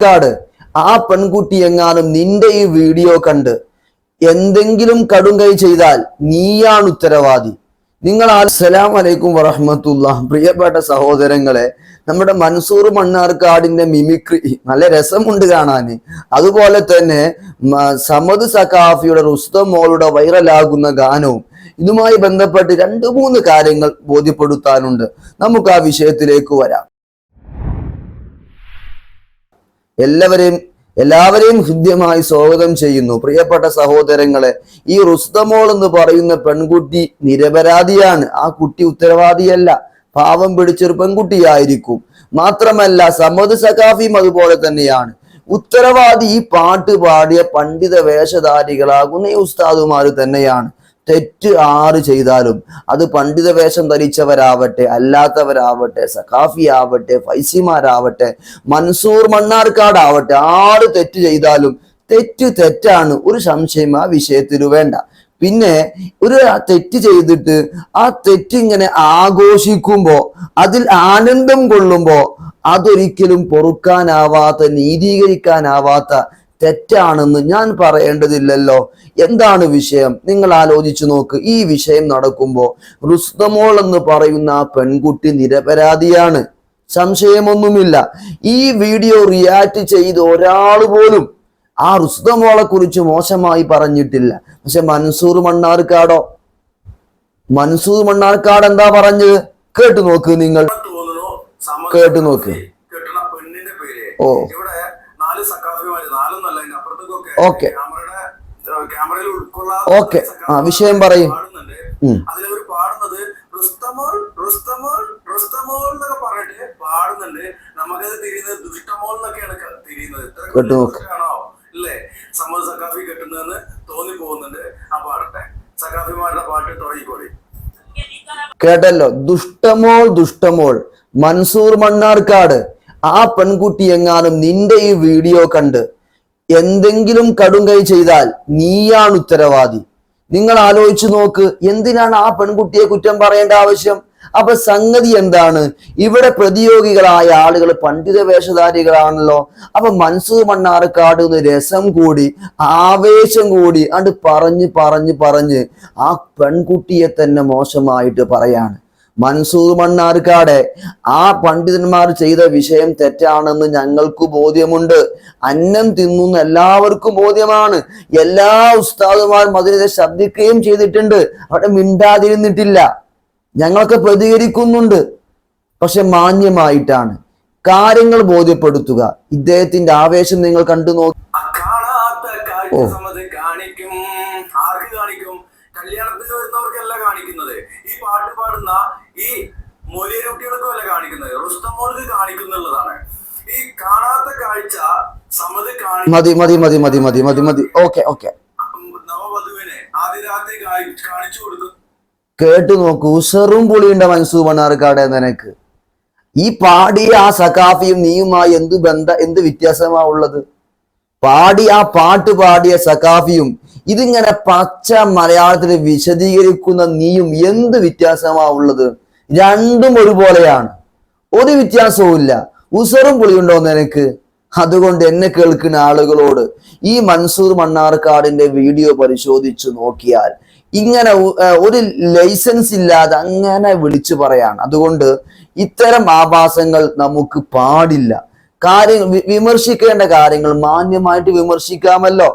കാട് ആ പെൺകുട്ടി എങ്ങാനും നിന്റെ ഈ വീഡിയോ കണ്ട് എന്തെങ്കിലും കടുംകൈ ചെയ്താൽ നീയാണ് ഉത്തരവാദി. നിങ്ങൾ അസ്സലാമു അലൈക്കും വറഹ്മത്തുള്ളാഹി. പ്രിയപ്പെട്ട സഹോദരങ്ങളെ, നമ്മുടെ മൻസൂർ മണ്ണാർക്കാടിന്റെ മിമിക്രി നല്ല രസമുണ്ട് കാണാന്. അതുപോലെ തന്നെ സമദ് സഖാഫിയുടെ റുസ്തം മോളുടെ വൈറലാകുന്ന ഗാനവും ഇതുമായി ബന്ധപ്പെട്ട് 2-3 കാര്യങ്ങൾ ബോധ്യപ്പെടുത്താനുണ്ട്. നമുക്ക് ആ വിഷയത്തിലേക്ക് വരാം. എല്ലാവരെയും ഹൃദ്യമായി സ്വാഗതം ചെയ്യുന്നു. പ്രിയപ്പെട്ട സഹോദരങ്ങളെ, ഈ റുസ്തമോൾ എന്ന് പറയുന്ന പെൺകുട്ടി നിരപരാധിയാണ്. ആ കുട്ടി ഉത്തരവാദിയല്ല, പാവം പിടിച്ചൊരു പെൺകുട്ടിയായിരിക്കും. മാത്രമല്ല സമദ് സഖാഫിയും അതുപോലെ തന്നെയാണ്. ഉത്തരവാദി ഈ പാട്ട് പാടിയ പണ്ഡിത വേഷധാരികളാകുന്ന ഈ ഉസ്താദുമാര് തന്നെയാണ്. തെറ്റ് ആര് ചെയ്താലും അത് പണ്ഡിത വേഷം ധരിച്ചവരാവട്ടെ, അല്ലാത്തവരാവട്ടെ, സഖാഫി ആവട്ടെ, ഫൈസിമാരാവട്ടെ, മൻസൂർ മണ്ണാർക്കാടാവട്ടെ, ആര് തെറ്റ് ചെയ്താലും തെറ്റാണ്. ഒരു സംശയം ആ വിഷയത്തിൽ വേണ്ട. പിന്നെ ഒരു തെറ്റ് ചെയ്തിട്ട് ആ തെറ്റിങ്ങനെ ആഘോഷിക്കുമ്പോ, അതിൽ ആനന്ദം കൊള്ളുമ്പോ, അതൊരിക്കലും പൊറുക്കാനാവാത്ത, നീതീകരിക്കാനാവാത്ത തെറ്റാണെന്ന് ഞാൻ പറയേണ്ടതില്ലല്ലോ. എന്താണ് വിഷയം? നിങ്ങൾ ആലോചിച്ചു നോക്ക്. ഈ വിഷയം നടക്കുമ്പോ റുസ്തമോൾ എന്ന് പറയുന്ന ആ പെൺകുട്ടി നിരപരാധിയാണ്, സംശയമൊന്നുമില്ല. ഈ വീഡിയോ റിയാക്ട് ചെയ്ത് ഒരാൾ പോലും ആ റുസ്തമോളെ കുറിച്ച് മോശമായി പറഞ്ഞിട്ടില്ല. പക്ഷെ മൻസൂർ മണ്ണാർക്കാട് എന്താ പറഞ്ഞത്? കേട്ടു നോക്ക്, നിങ്ങൾ കേട്ടു നോക്ക്. ഓക്കെ ഓക്കെ, ആ വിഷയം പറയും. കേട്ടു നോക്ക്. കേട്ടല്ലോ, ദുഷ്ടമോൾ മൻസൂർ മണ്ണാർക്കാട്. ആ പെൺകുട്ടി എങ്ങാനും നിന്റെ ഈ വീഡിയോ കണ്ട് എന്തെങ്കിലും കടുംകൈ ചെയ്താൽ നീയാണ് ഉത്തരവാദി. നിങ്ങൾ ആലോചിച്ചു നോക്ക്, എന്തിനാണ് ആ പെൺകുട്ടിയെ കുറ്റം പറയേണ്ട ആവശ്യം? അപ്പൊ സംഗതി എന്താണ്? ഇവിടെ പ്രതിയോഗികളായ ആളുകൾ പണ്ഡിത വേഷധാരികളാണല്ലോ. അപ്പൊ മൻസൂർ മണ്ണാർക്കാട് രസം കൂടി, ആവേശം കൂടി അണ്ട് പറഞ്ഞ് ആ പെൺകുട്ടിയെ തന്നെ മോശമായിട്ട് പറയാണ്. മൻസൂർ മണ്ണാർക്കാട്, ആ പണ്ഡിതന്മാർ ചെയ്ത വിഷയം തെറ്റാണെന്ന് ഞങ്ങൾക്ക് ബോധ്യമുണ്ട്. അന്നം തിന്നുന്ന എല്ലാവർക്കും ബോധ്യമാണ്. എല്ലാ ഉസ്താദുമാരും അതിനെതിരെ ശബ്ദിക്കുകയും ചെയ്തിട്ടുണ്ട്. അവിടെ മിണ്ടാതിരുന്നിട്ടില്ല. ഞങ്ങളൊക്കെ പ്രതികരിക്കുന്നുണ്ട്. പക്ഷെ മാന്യമായിട്ടാണ് കാര്യങ്ങൾ ബോധ്യപ്പെടുത്തുക. ഇദ്ദേഹത്തിന്റെ ആവേശം നിങ്ങൾ കണ്ടു നോക്കി. കല്യാണത്തിന് വരുന്നവർക്കല്ല കാണിക്കുന്നത്, ഈ പാട്ട് പാടുന്ന ഈ മൊലിയരുട്ടികൾക്കുമല്ല കാണിക്കുന്നത്, റുസ്തമോൾക്ക് കാണിക്കുന്നുള്ളതാണ്. ഈ കാണാത്ത കാഴ്ച സമത് മതി. ഓക്കെ, നവവധുവിനെ ആദ്യ രാത്രി കാണിച്ചു കൊടുക്കും. കേട്ടു നോക്കൂ. ഉസറും പുളിയുണ്ട മൻസൂർ മണ്ണാർക്കാട്. നിനക്ക് ഈ പാടിയ ആ സഖാഫിയും നീയുമായി എന്ത് വ്യത്യാസമാ ഉള്ളത്? ആ പാട്ട് പാടിയ സഖാഫിയും ഇതിങ്ങനെ പച്ച മലയാളത്തിൽ വിശദീകരിക്കുന്ന നീയും എന്ത് വ്യത്യാസമാ ഉള്ളത്? രണ്ടും ഒരുപോലെയാണ്, ഒരു വ്യത്യാസവും ഇല്ല. ഉസറും പുളിയുണ്ടോ നിനക്ക്? അതുകൊണ്ട് എന്നെ കേൾക്കുന്ന ആളുകളോട് ഈ മൻസൂർ മണ്ണാർക്കാടിന്റെ വീഡിയോ പരിശോധിച്ചു നോക്കിയാൽ ഇങ്ങനെ ഒരു ലൈസൻസ് ഇല്ലാതെ അങ്ങനെ വിളിച്ചു പറയാണ്. അതുകൊണ്ട് ഇത്തരം ആഭാസങ്ങൾ നമുക്ക് പാടില്ല. വിമർശിക്കേണ്ട കാര്യങ്ങൾ മാന്യമായിട്ട് വിമർശിക്കാമല്ലോ.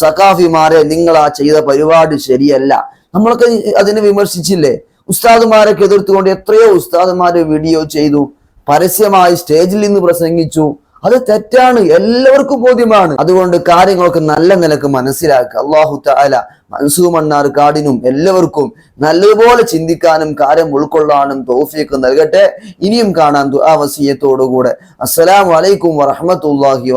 സഖാഫിമാരെ, നിങ്ങൾ ആ ചെയ്ത പരിപാടി ശരിയല്ല. നമ്മളൊക്കെ അതിനെ വിമർശിച്ചില്ലേ? ഉസ്താദുമാരൊക്കെ എതിർത്തുകൊണ്ട് എത്രയോ ഉസ്താദുമാരെ വീഡിയോ ചെയ്തു, പരസ്യമായി സ്റ്റേജിൽ നിന്ന് പ്രസംഗിച്ചു. അത് തെറ്റാണ്, എല്ലാവർക്കും ബോധ്യമാണ്. അതുകൊണ്ട് കാര്യങ്ങളൊക്കെ നല്ല നിലക്ക് മനസ്സിലാക്കുക. അല്ലാഹു തആല മൻസൂർ മണ്ണാർക്കാടിനും എല്ലാവർക്കും നല്ലതുപോലെ ചിന്തിക്കാനും കാര്യം ഉൾക്കൊള്ളാനും തൗഫീഖ് നൽകട്ടെ. ഇനിയും കാണാൻ ദുആ വസിയത്തോടുകൂടെ. അസ്സലാമു അലൈക്കും വറഹ്മത്തുള്ളാഹി